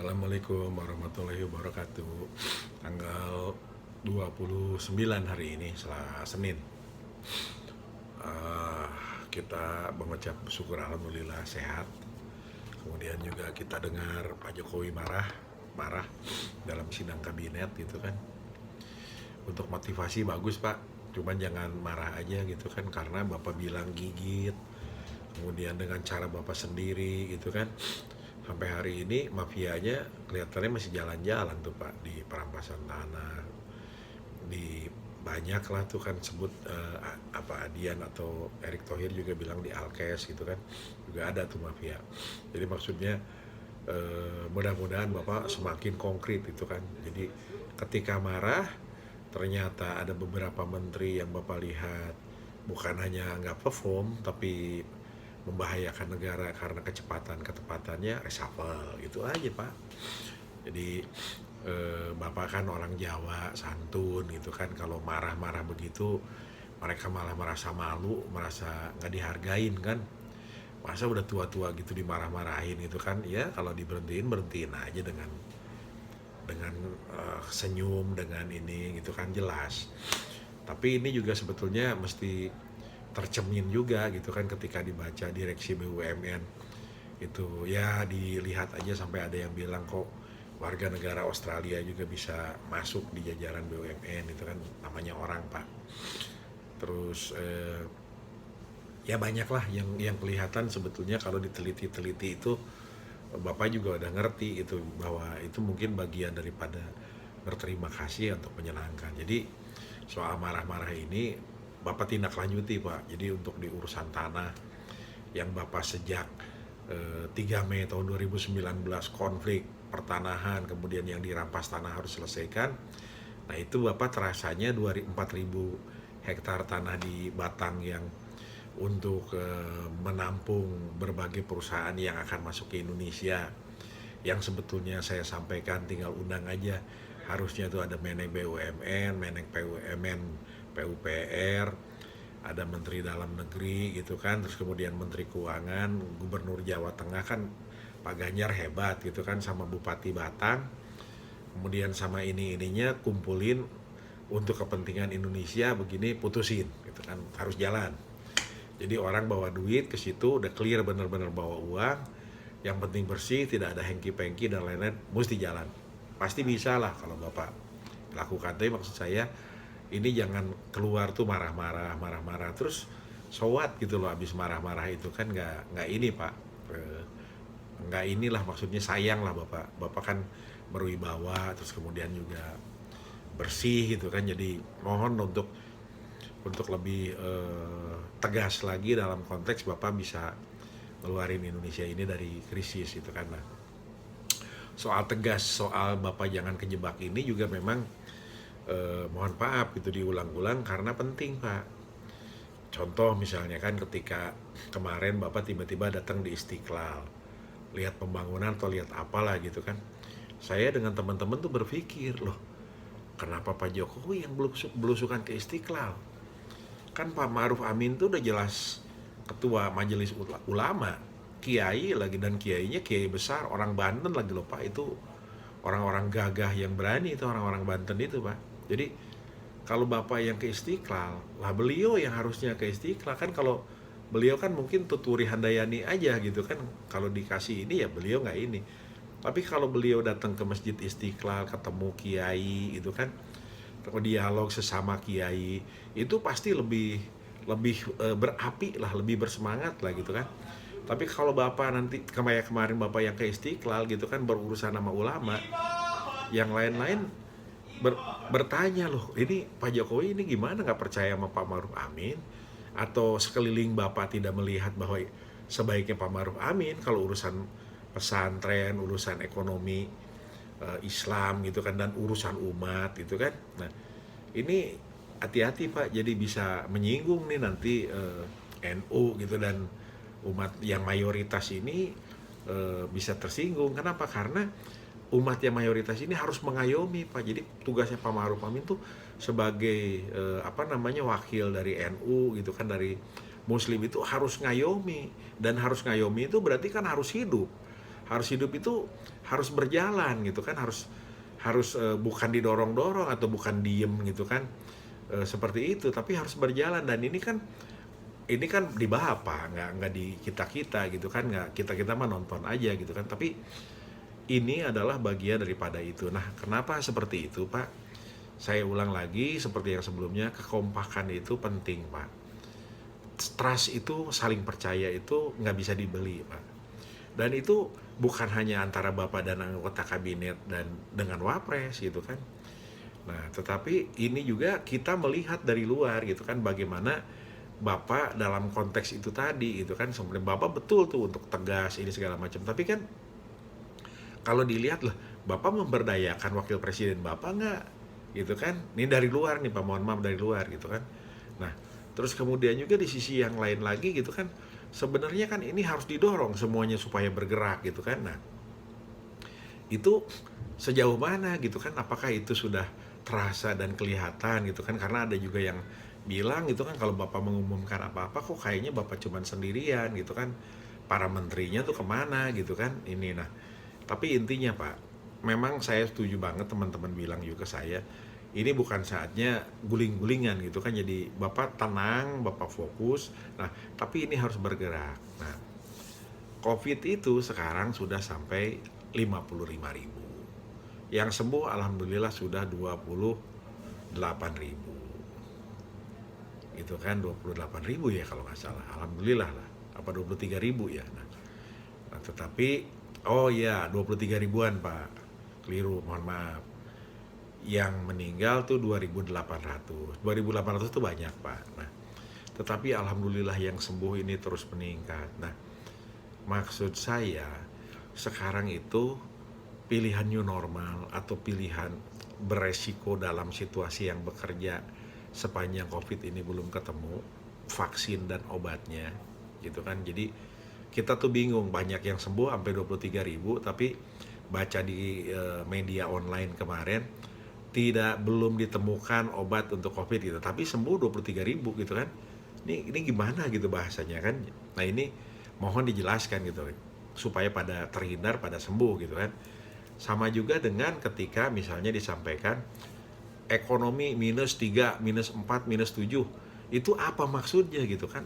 Assalamualaikum warahmatullahi wabarakatuh. Tanggal 29 hari ini, Senin. Eh, kita mengucap syukur alhamdulillah sehat. Kemudian juga kita dengar Pak Jokowi marah dalam sidang kabinet gitu kan. Untuk motivasi bagus Pak, cuman jangan marah aja gitu kan, karena Bapak bilang gigit. Kemudian dengan cara Bapak sendiri gitu kan, sampai hari ini mafianya kelihatannya masih jalan-jalan tuh Pak, di perampasan tanah, di banyak lah tuh kan sebut apa Adian atau Erick Thohir juga bilang di Alkes gitu kan, juga ada tuh mafia. Jadi maksudnya mudah-mudahan Bapak semakin konkret itu kan. Jadi ketika marah ternyata ada beberapa menteri yang Bapak lihat bukan hanya nggak perform tapi membahayakan negara karena ketepatannya reshuffle itu aja Pak. Jadi Bapak kan orang Jawa santun gitu kan, kalau marah-marah begitu mereka malah merasa malu, merasa nggak dihargain kan. Masa udah tua-tua gitu dimarah-marahin gitu kan, ya kalau berhentiin aja dengan senyum, dengan ini gitu kan, jelas. Tapi ini juga sebetulnya mesti tercemin juga gitu kan, ketika dibaca direksi BUMN itu ya dilihat aja, sampai ada yang bilang kok warga negara Australia juga bisa masuk di jajaran BUMN itu kan, namanya orang Pak. Terus ya banyak lah yang kelihatan sebetulnya kalau diteliti-teliti itu. Bapak juga udah ngerti itu, bahwa itu mungkin bagian daripada berterima kasih untuk menyenangkan. Jadi soal marah-marah ini Bapak tindak lanjuti Pak. Jadi untuk di urusan tanah yang Bapak sejak 3 Mei tahun 2019 konflik pertanahan, kemudian yang dirampas tanah harus selesaikan. Nah itu Bapak terasanya 4.000 hektar tanah di Batang yang untuk menampung berbagai perusahaan yang akan masuk ke Indonesia, yang sebetulnya saya sampaikan tinggal undang aja. Harusnya itu ada Menek BUMN, Menek PUMN, PUPR, ada Menteri Dalam Negeri gitu kan, terus kemudian Menteri Keuangan, Gubernur Jawa Tengah kan Pak Ganjar hebat gitu kan, sama Bupati Batang, kemudian sama ininya kumpulin untuk kepentingan Indonesia begini, putusin gitu kan, harus jalan. Jadi orang bawa duit ke situ udah clear, bener-bener bawa uang, yang penting bersih, tidak ada hengki-pengki dan lain-lain, mesti jalan. Pasti bisa lah kalau Bapak lakukan. Tapi maksud saya ini jangan keluar tuh marah-marah terus sowat gitu loh, abis marah-marah itu kan nggak ini Pak. Nggak inilah, maksudnya sayang lah Bapak kan berwibawa, terus kemudian juga bersih gitu kan. Jadi mohon untuk lebih tegas lagi dalam konteks Bapak bisa ngeluarin Indonesia ini dari krisis itu kan. Nah, soal tegas, soal Bapak jangan kejebak ini juga memang mohon maaf gitu diulang-ulang karena penting Pak. Contoh misalnya kan ketika kemarin Bapak tiba-tiba datang di Istiqlal, lihat pembangunan atau lihat apalah gitu kan, saya dengan teman-teman tuh berpikir, loh kenapa Pak Jokowi yang belusukan ke Istiqlal? Kan Pak Ma'ruf Amin tuh udah jelas ketua majelis ulama, kiai lagi, dan kiainya kiai besar orang Banten lagi loh Pak. Itu orang-orang gagah yang berani, itu orang-orang Banten itu Pak. Jadi kalau Bapak yang ke Istiqlal lah, beliau yang harusnya ke Istiqlal kan. Kalau beliau kan mungkin Tuturi Handayani aja gitu kan, kalau dikasih ini ya beliau nggak ini. Tapi kalau beliau datang ke Masjid Istiqlal, ketemu kiai itu kan, dialog sesama kiai, itu pasti lebih lebih berapi lah, lebih bersemangat lah gitu kan. Tapi kalau Bapak nanti kayak kemarin Bapak yang ke Istiqlal gitu kan, berurusan sama ulama, yang lain-lain bertanya, loh ini Pak Jokowi ini gimana, nggak percaya sama Pak Ma'ruf Amin? Atau sekeliling Bapak tidak melihat bahwa sebaiknya Pak Ma'ruf Amin kalau urusan pesantren, urusan ekonomi Islam gitu kan, dan urusan umat gitu kan. Nah ini hati-hati Pak, jadi bisa menyinggung nih nanti NU gitu, dan umat yang mayoritas ini bisa tersinggung. Kenapa? Karena umat yang mayoritas ini harus mengayomi Pak. Jadi tugasnya Pak Ma'ruf Amin tuh sebagai wakil dari NU gitu kan, dari Muslim, itu harus ngayomi. Dan harus ngayomi itu berarti kan harus hidup. Harus hidup itu harus berjalan gitu kan, harus harus bukan didorong-dorong atau bukan diem gitu kan, seperti itu, tapi harus berjalan. Dan ini kan di Bapak, nggak di kita gitu kan, nggak kita mah nonton aja gitu kan, tapi ini adalah bagian daripada itu. Nah, kenapa seperti itu, Pak? Saya ulang lagi seperti yang sebelumnya, kekompakan itu penting, Pak. Trust itu, saling percaya itu nggak bisa dibeli, Pak. Dan itu bukan hanya antara Bapak dan anggota kabinet dan dengan Wapres gitu kan. Nah, tetapi ini juga kita melihat dari luar gitu kan, bagaimana Bapak dalam konteks itu tadi gitu kan. Sebenarnya Bapak betul tuh untuk tegas ini segala macam. Tapi kan kalau dilihat lah, Bapak memberdayakan wakil presiden Bapak nggak? Gitu kan. Ini dari luar nih Pak, mohon maaf dari luar gitu kan. Nah, terus kemudian juga di sisi yang lain lagi gitu kan, sebenarnya kan ini harus didorong semuanya supaya bergerak gitu kan. Nah, itu sejauh mana gitu kan, apakah itu sudah terasa dan kelihatan gitu kan, karena ada juga yang bilang gitu kan, kalau Bapak mengumumkan apa-apa kok kayaknya Bapak cuman sendirian gitu kan, para menterinya tuh kemana gitu kan ini. Nah, tapi intinya Pak, memang saya setuju banget, teman-teman bilang juga ke saya, ini bukan saatnya guling-gulingan gitu kan, jadi Bapak tenang, Bapak fokus. Nah, tapi ini harus bergerak. Nah, COVID itu sekarang sudah sampai 55.000. Yang sembuh alhamdulillah sudah 28.000. Itu kan 28.000 ya kalau nggak salah. Alhamdulillah lah. Apa 23.000 ya. Nah, tetapi oh ya 23 ribuan Pak. Keliru, mohon maaf. Yang meninggal tuh 2.800. 2.800 itu banyak Pak. Nah, tetapi alhamdulillah yang sembuh ini terus meningkat. Nah, maksud saya sekarang itu pilihan new normal atau pilihan beresiko dalam situasi yang bekerja sepanjang COVID ini belum ketemu vaksin dan obatnya gitu kan. Jadi kita tuh bingung, banyak yang sembuh sampai 23.000, tapi baca di media online kemarin belum ditemukan obat untuk COVID gitu, tapi sembuh 23.000 gitu kan. Ini gimana gitu bahasanya kan. Nah, ini mohon dijelaskan gitu supaya pada terhindar, pada sembuh gitu kan. Sama juga dengan ketika misalnya disampaikan ekonomi -3, -4, -7. Itu apa maksudnya gitu kan?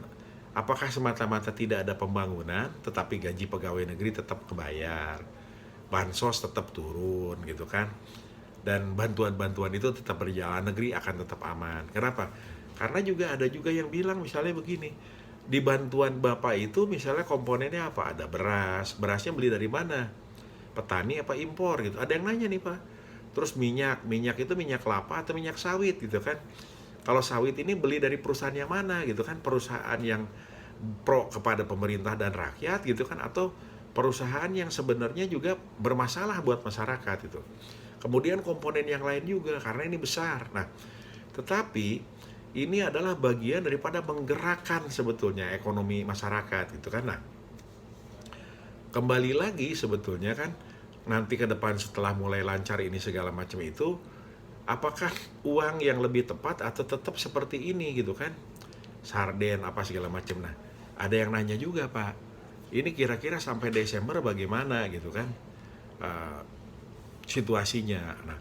Apakah semata-mata tidak ada pembangunan, tetapi gaji pegawai negeri tetap kebayar, bansos tetap turun gitu kan, dan bantuan-bantuan itu tetap berjalan, negeri akan tetap aman. Kenapa? Karena ada juga yang bilang misalnya begini, di bantuan Bapak itu misalnya komponennya apa? Ada beras, berasnya beli dari mana? Petani apa impor gitu. Ada yang nanya nih Pak. Terus minyak itu minyak kelapa atau minyak sawit gitu kan. Kalau sawit ini beli dari perusahaan yang mana gitu kan, perusahaan yang pro kepada pemerintah dan rakyat gitu kan, atau perusahaan yang sebenarnya juga bermasalah buat masyarakat itu. Kemudian komponen yang lain juga, karena ini besar. Nah, tetapi ini adalah bagian daripada menggerakkan sebetulnya ekonomi masyarakat gitu kan. Nah, kembali lagi sebetulnya kan, nanti ke depan setelah mulai lancar ini segala macam itu, apakah uang yang lebih tepat atau tetap seperti ini gitu kan, sarden apa segala macam. Nah, ada yang nanya juga Pak, ini kira-kira sampai Desember bagaimana gitu kan situasinya. Nah,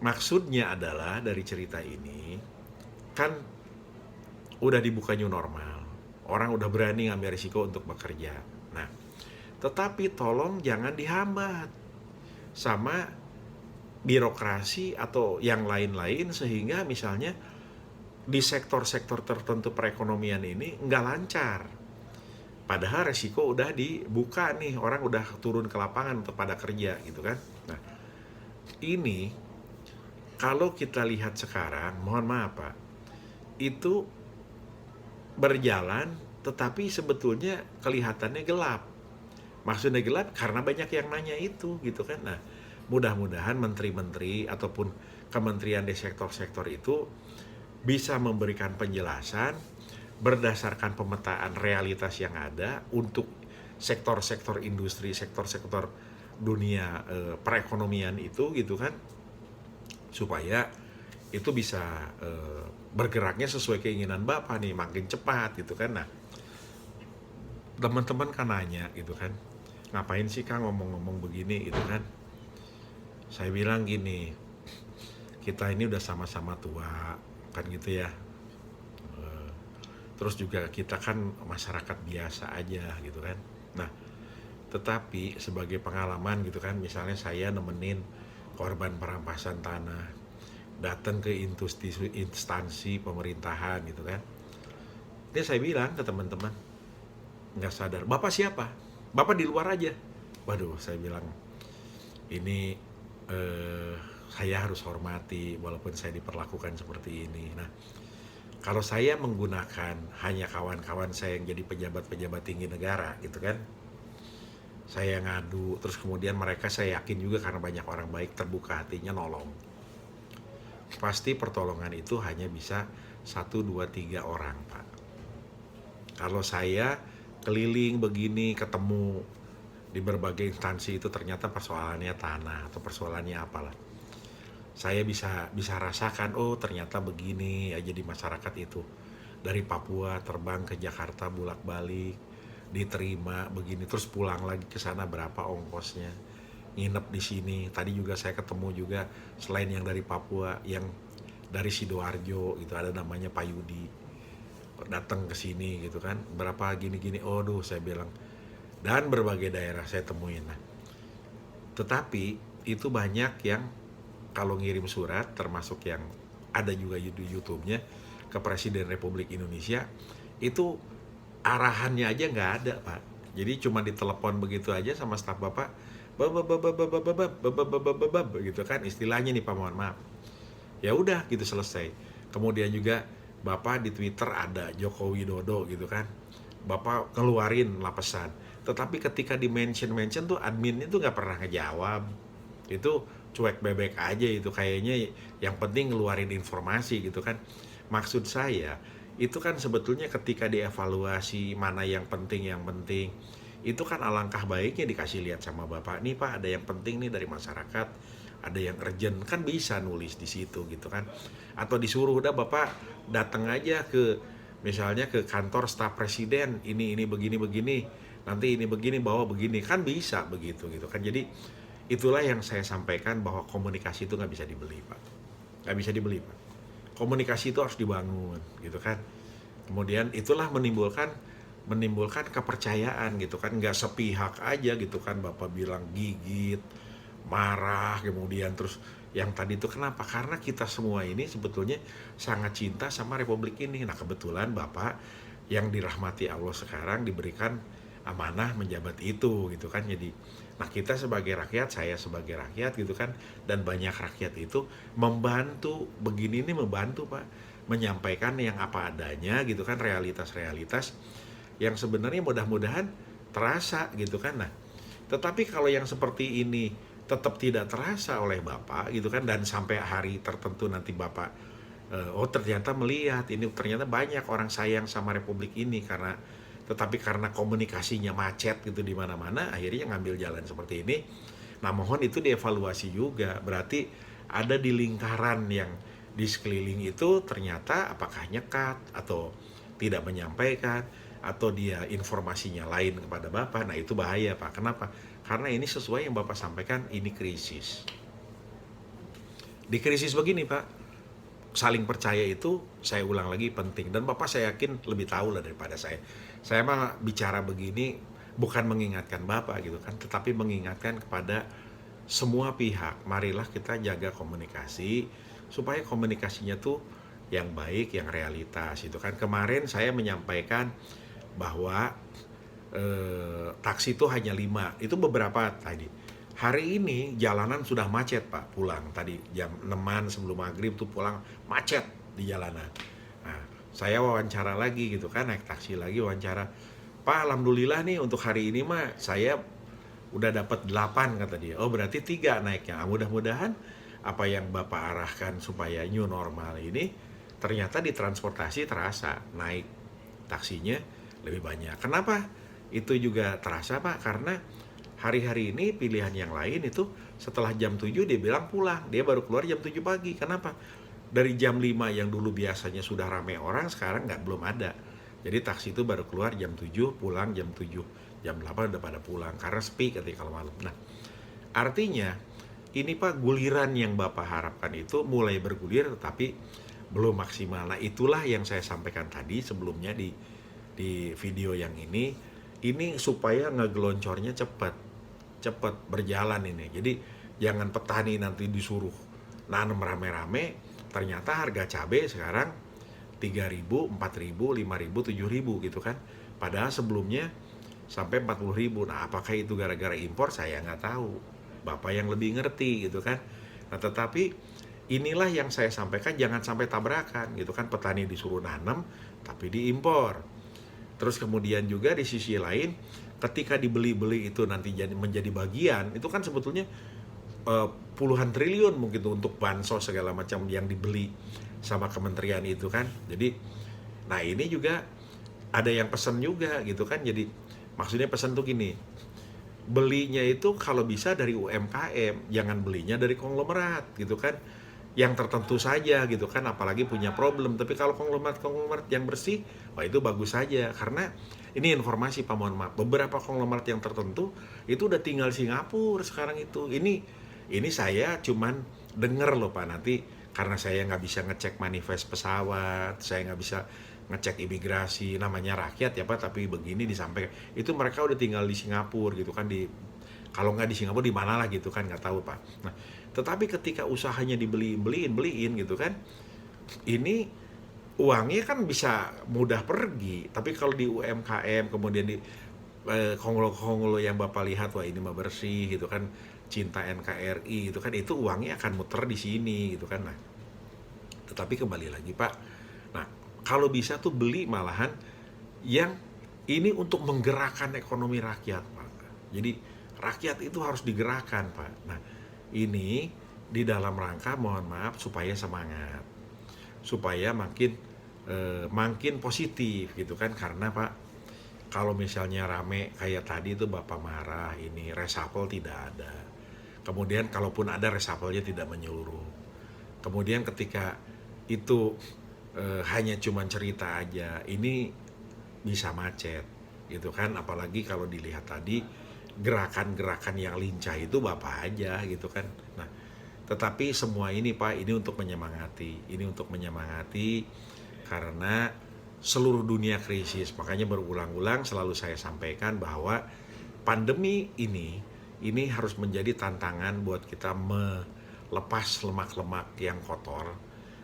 maksudnya adalah dari cerita ini kan udah dibuka new normal, orang udah berani ngambil risiko untuk bekerja. Nah, tetapi tolong jangan dihambat sama birokrasi atau yang lain-lain, sehingga misalnya di sektor-sektor tertentu perekonomian ini nggak lancar. Padahal resiko udah dibuka nih, orang udah turun ke lapangan untuk pada kerja gitu kan. Nah, ini kalau kita lihat sekarang, mohon maaf Pak, itu berjalan tetapi sebetulnya kelihatannya gelap. Maksudnya gelap karena banyak yang nanya itu gitu kan. Nah, mudah-mudahan menteri-menteri ataupun kementerian di sektor-sektor itu bisa memberikan penjelasan berdasarkan pemetaan realitas yang ada untuk sektor-sektor industri, sektor-sektor dunia perekonomian itu gitu kan, supaya itu bisa bergeraknya sesuai keinginan Bapak nih, makin cepat gitu kan. Nah, teman-teman kan nanya gitu kan, ngapain sih Kang ngomong-ngomong begini gitu kan. Saya bilang gini, kita ini udah sama-sama tua kan gitu ya. Eh, Terus juga kita kan masyarakat biasa aja gitu kan. Nah, tetapi sebagai pengalaman gitu kan, misalnya saya nemenin korban perampasan tanah, datang ke instansi pemerintahan gitu kan. Dia saya bilang ke teman-teman, nggak sadar, Bapak siapa? Bapak di luar aja. Waduh, saya bilang, ini eh, saya harus hormati walaupun saya diperlakukan seperti ini. Nah, kalau saya menggunakan hanya kawan-kawan saya yang jadi pejabat-pejabat tinggi negara gitu kan, saya ngadu, terus kemudian mereka saya yakin juga karena banyak orang baik terbuka hatinya nolong. Pasti pertolongan itu hanya bisa 1, 2, 3 orang, Pak. Kalau saya keliling begini, ketemu di berbagai instansi itu ternyata persoalannya tanah atau persoalannya apalah. Saya bisa rasakan, oh ternyata begini aja di masyarakat itu. Dari Papua terbang ke Jakarta bolak-balik, diterima begini, terus pulang lagi ke sana berapa ongkosnya, nginep di sini. Tadi juga saya ketemu juga selain yang dari Papua, yang dari Sidoarjo gitu, ada namanya Pak Yudi, datang ke sini gitu kan, berapa gini-gini. Aduh, saya bilang, dan berbagai daerah saya temuin. Nah, tetapi itu banyak yang kalau ngirim surat, termasuk yang ada juga di YouTube-nya ke Presiden Republik Indonesia, itu arahannya aja nggak ada, Pak. Jadi cuma ditelepon begitu aja sama staf Bapak, gitu kan istilahnya nih Pak, mohon maaf. Ya udah gitu selesai. Kemudian juga Bapak di Twitter ada Joko Widodo gitu kan. Bapak keluarin lapesan. Tetapi ketika di mention tuh adminnya tuh nggak pernah ngejawab. Itu cuek bebek aja itu, kayaknya yang penting ngeluarin informasi gitu kan. Maksud saya itu kan sebetulnya ketika dievaluasi mana yang penting itu kan alangkah baiknya dikasih lihat sama Bapak, nih Pak ada yang penting nih dari masyarakat, ada yang urgent, kan bisa nulis di situ gitu kan. Atau disuruh udah Bapak datang aja ke misalnya ke kantor staf presiden, ini begini nanti ini begini bawa begini, kan bisa begitu gitu kan. Jadi itulah yang saya sampaikan, bahwa komunikasi itu nggak bisa dibeli, Pak. Nggak bisa dibeli, Pak. Komunikasi itu harus dibangun gitu kan. Kemudian itulah menimbulkan kepercayaan gitu kan, nggak sepihak aja gitu kan. Bapak bilang gigit, marah, kemudian terus yang tadi itu kenapa? Karena kita semua ini sebetulnya sangat cinta sama Republik ini. Nah kebetulan Bapak yang dirahmati Allah sekarang diberikan amanah menjabat itu gitu kan. Jadi nah kita sebagai rakyat, saya sebagai rakyat gitu kan, dan banyak rakyat itu membantu begini, ini membantu Pak, menyampaikan yang apa adanya gitu kan, realitas-realitas yang sebenarnya mudah-mudahan terasa gitu kan. Nah tetapi kalau yang seperti ini tetap tidak terasa oleh Bapak gitu kan, dan sampai hari tertentu nanti Bapak oh ternyata melihat ini ternyata banyak orang sayang sama Republik ini, karena komunikasinya macet gitu di mana-mana, akhirnya ngambil jalan seperti ini. Nah mohon itu dievaluasi juga, berarti ada di lingkaran yang di sekeliling itu ternyata apakah nyekat atau tidak menyampaikan, atau dia informasinya lain kepada Bapak. Nah itu bahaya Pak. Kenapa? Karena ini sesuai yang Bapak sampaikan, ini krisis. Di krisis begini Pak, saling percaya itu saya ulang lagi penting, dan Bapak saya yakin lebih tahu lah daripada saya. Saya mah bicara begini bukan mengingatkan Bapak gitu kan, tetapi mengingatkan kepada semua pihak. Marilah kita jaga komunikasi supaya komunikasinya tuh yang baik, yang realitas itu kan. Kemarin saya menyampaikan bahwa taksi itu hanya 5, itu beberapa tadi. Hari ini jalanan sudah macet Pak, pulang tadi jam 6-an sebelum maghrib tuh pulang macet di jalanan. Nah, saya wawancara lagi gitu kan, naik taksi lagi wawancara. Pak, alhamdulillah nih untuk hari ini mah saya udah dapat 8 kata dia. Oh berarti 3 naiknya. Mudah-mudahan apa yang Bapak arahkan supaya new normal ini ternyata di transportasi terasa, naik taksinya lebih banyak. Kenapa itu juga terasa Pak? Karena hari-hari ini pilihan yang lain itu setelah jam 7 dia bilang pulang, dia baru keluar jam 7 pagi. Kenapa? Dari jam 5 yang dulu biasanya sudah ramai orang, sekarang belum ada. Jadi taksi itu baru keluar jam 7, pulang jam 7. jam 8 udah pada pulang karena sepi ketika kalau malam. Nah, artinya ini Pak, guliran yang Bapak harapkan itu mulai bergulir tetapi belum maksimal. Nah, itulah yang saya sampaikan tadi sebelumnya di video yang ini supaya ngegeloncornya cepat berjalan ini. Jadi jangan petani nanti disuruh nanam rame-rame, ternyata harga cabai sekarang 3.000, 4.000, 5.000, 7.000 gitu kan. Padahal sebelumnya sampai 40.000. Nah, apakah itu gara-gara impor? Saya nggak tahu. Bapak yang lebih ngerti gitu kan. Nah, tetapi inilah yang saya sampaikan, jangan sampai tabrakan gitu kan. Petani disuruh nanam tapi diimpor. Terus kemudian juga di sisi lain, ketika dibeli-beli itu nanti menjadi bagian, itu kan sebetulnya puluhan triliun mungkin untuk bansos segala macam yang dibeli sama kementerian itu kan. Jadi, nah ini juga ada yang pesan juga gitu kan. Jadi maksudnya pesan tuh gini, belinya itu kalau bisa dari UMKM, jangan belinya dari konglomerat gitu kan, yang tertentu saja gitu kan, apalagi punya problem. Tapi kalau konglomerat yang bersih, wah itu bagus saja. Karena ini informasi Pak, mohon maaf, beberapa konglomerat yang tertentu itu udah tinggal Singapura sekarang itu. Ini saya cuman denger loh Pak, nanti karena saya nggak bisa ngecek manifest pesawat, saya nggak bisa ngecek imigrasi, namanya rakyat ya Pak, tapi begini disampaikan, itu mereka udah tinggal di Singapura gitu kan, kalau nggak di Singapura di mana lah gitu kan, nggak tahu Pak. Nah, tetapi ketika usahanya beliin gitu kan, ini uangnya kan bisa mudah pergi. Tapi kalau di UMKM kemudian di konglo yang Bapak lihat, wah ini mah bersih gitu kan, cinta NKRI gitu kan, itu uangnya akan muter di sini gitu kan. Nah, tetapi kembali lagi Pak, nah kalau bisa tuh beli malahan yang ini untuk menggerakkan ekonomi rakyat Pak. Jadi rakyat itu harus digerakkan Pak. Nah, ini di dalam rangka mohon maaf supaya semangat, supaya makin positif gitu kan. Karena Pak, kalau misalnya rame kayak tadi itu Bapak marah, ini reshuffle tidak ada. Kemudian kalaupun ada, reshuffle-nya tidak menyeluruh. Kemudian ketika itu hanya cuman cerita aja, ini bisa macet gitu kan. Apalagi kalau dilihat tadi gerakan-gerakan yang lincah itu Bapak aja gitu kan. Nah, tetapi semua ini Pak, ini untuk menyemangati karena seluruh dunia krisis. Makanya berulang-ulang selalu saya sampaikan bahwa pandemi ini harus menjadi tantangan buat kita melepas lemak-lemak yang kotor.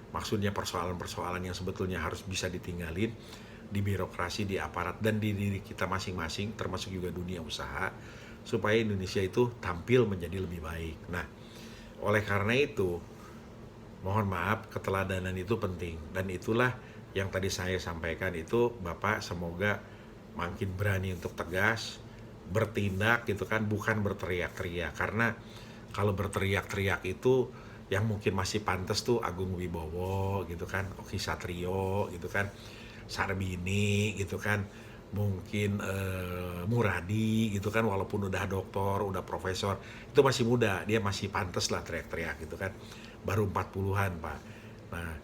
Maksudnya persoalan-persoalan yang sebetulnya harus bisa ditinggalin di birokrasi, di aparat, dan di diri kita masing-masing, termasuk juga dunia usaha, supaya Indonesia itu tampil menjadi lebih baik. Nah, oleh karena itu, mohon maaf, keteladanan itu penting. Dan itulah yang tadi saya sampaikan itu, Bapak semoga makin berani untuk tegas, bertindak gitu kan, bukan berteriak-teriak. Karena kalau berteriak-teriak itu yang mungkin masih pantas tuh Agung Wibowo gitu kan, Oki Satrio gitu kan, Sarbini gitu kan, mungkin Muradi gitu kan, walaupun udah doktor, udah profesor, itu masih muda, dia masih pantas lah teriak-teriak gitu kan, baru 40-an Pak. Nah,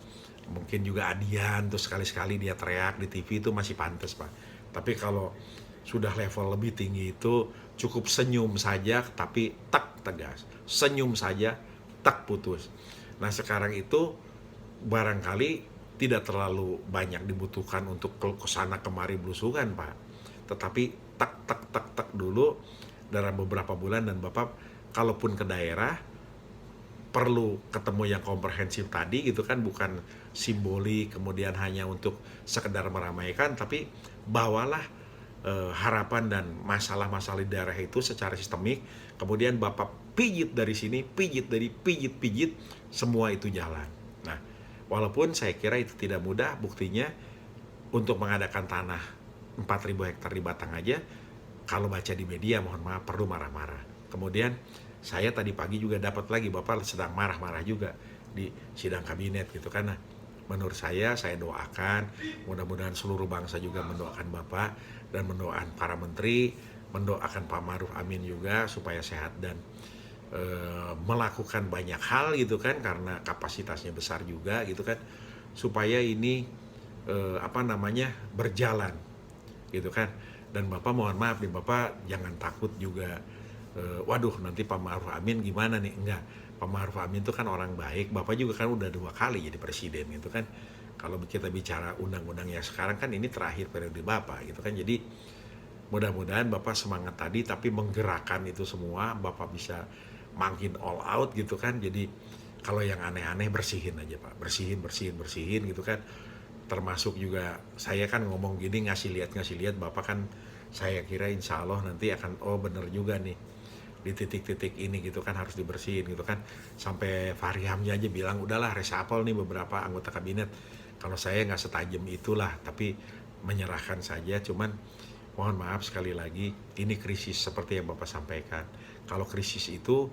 mungkin juga Adian tuh sekali-sekali dia teriak di TV itu masih pantas Pak. Tapi kalau sudah level lebih tinggi itu cukup senyum saja tapi tak tegas, senyum saja tak putus. Nah, sekarang itu barangkali tidak terlalu banyak dibutuhkan untuk kesana kemari belusukan Pak, tetapi tak dulu dalam beberapa bulan. Dan Bapak kalaupun ke daerah perlu ketemu yang komprehensif tadi gitu kan, bukan simbolik kemudian hanya untuk sekedar meramaikan, tapi bawalah harapan dan masalah-masalah di daerah itu secara sistemik, kemudian Bapak pijit dari sini, pijit, semua itu jalan. Nah, walaupun saya kira itu tidak mudah, buktinya untuk mengadakan tanah 4.000 hektar di Batang aja, kalau baca di media mohon maaf perlu marah-marah. Kemudian saya tadi pagi juga dapat lagi Bapak sedang marah-marah juga di sidang kabinet gitu kan. Nah, menurut saya doakan, mudah-mudahan seluruh bangsa juga mendoakan Bapak dan mendoakan para menteri, mendoakan Pak Maruf Amin juga supaya sehat dan melakukan banyak hal gitu kan, karena kapasitasnya besar juga gitu kan, supaya ini berjalan gitu kan. Dan Bapak mohon maaf nih, Bapak jangan takut juga, waduh nanti Pak Ma'ruf Amin gimana nih, enggak. Pak Ma'ruf Amin itu kan orang baik, Bapak juga kan udah 2 kali jadi presiden gitu kan. Kalau kita bicara undang-undang yang sekarang kan ini terakhir periode Bapak gitu kan. Jadi mudah-mudahan Bapak semangat tadi tapi menggerakkan itu semua, Bapak bisa makin all out gitu kan. Jadi kalau yang aneh-aneh bersihin aja Pak, bersihin, bersihin, bersihin gitu kan. Termasuk juga saya kan ngomong gini ngasih lihat Bapak kan, saya kira insya Allah nanti akan oh bener juga nih di titik-titik ini gitu kan harus dibersihin gitu kan. Sampai Fahri Hamzah aja bilang udahlah reshuffle nih beberapa anggota kabinet. Kalau saya nggak setajam itulah, tapi menyerahkan saja. Cuman mohon maaf sekali lagi, ini krisis seperti yang Bapak sampaikan. Kalau krisis itu,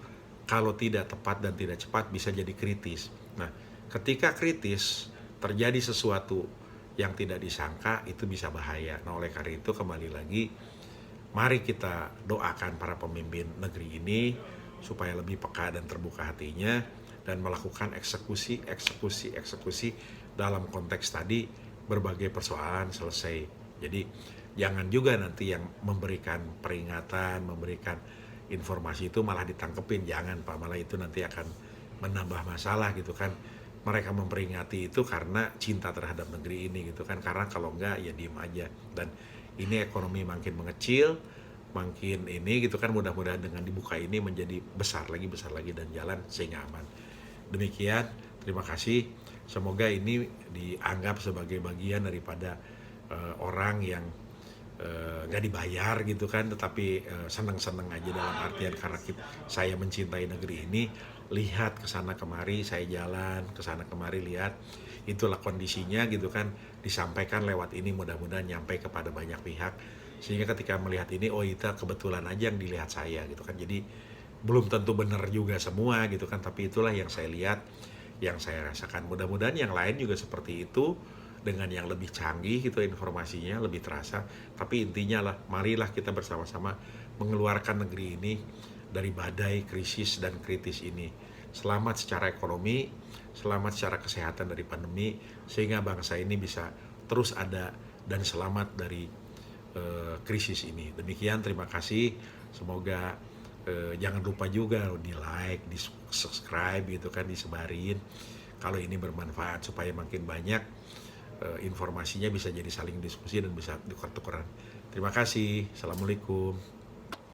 kalau tidak tepat dan tidak cepat bisa jadi kritis. Nah, ketika kritis, terjadi sesuatu yang tidak disangka, itu bisa bahaya. Nah, oleh karena itu kembali lagi, mari kita doakan para pemimpin negeri ini supaya lebih peka dan terbuka hatinya dan melakukan eksekusi dalam konteks tadi berbagai persoalan selesai. Jadi jangan juga nanti yang memberikan peringatan, memberikan informasi itu malah ditangkepin, jangan Pak, malah itu nanti akan menambah masalah gitu kan. Mereka memperingati itu karena cinta terhadap negeri ini gitu kan, karena kalau enggak ya diem aja. Dan ini ekonomi makin mengecil, makin ini gitu kan, mudah-mudahan dengan dibuka ini menjadi besar lagi dan jalan sehingga aman. Demikian, terima kasih. Semoga ini dianggap sebagai bagian daripada orang yang nggak dibayar gitu kan, tetapi seneng-seneng aja dalam artian karena saya mencintai negeri ini, lihat kesana kemari, saya jalan kesana kemari lihat, itulah kondisinya gitu kan, disampaikan lewat ini mudah-mudahan nyampe kepada banyak pihak, sehingga ketika melihat ini, oh itu kebetulan aja yang dilihat saya gitu kan, jadi belum tentu benar juga semua gitu kan, tapi itulah yang saya lihat, yang saya rasakan. Mudah-mudahan yang lain juga seperti itu, dengan yang lebih canggih gitu informasinya, lebih terasa. Tapi intinya lah, marilah kita bersama-sama mengeluarkan negeri ini dari badai krisis dan kritis ini. Selamat secara ekonomi, selamat secara kesehatan dari pandemi, sehingga bangsa ini bisa terus ada dan selamat dari krisis ini. Demikian, terima kasih. Semoga jangan lupa juga di like, di subscribe gitu kan, disebarin kalau ini bermanfaat supaya makin banyak informasinya bisa jadi saling diskusi dan bisa tukar-tukaran. Terima kasih. Assalamualaikum.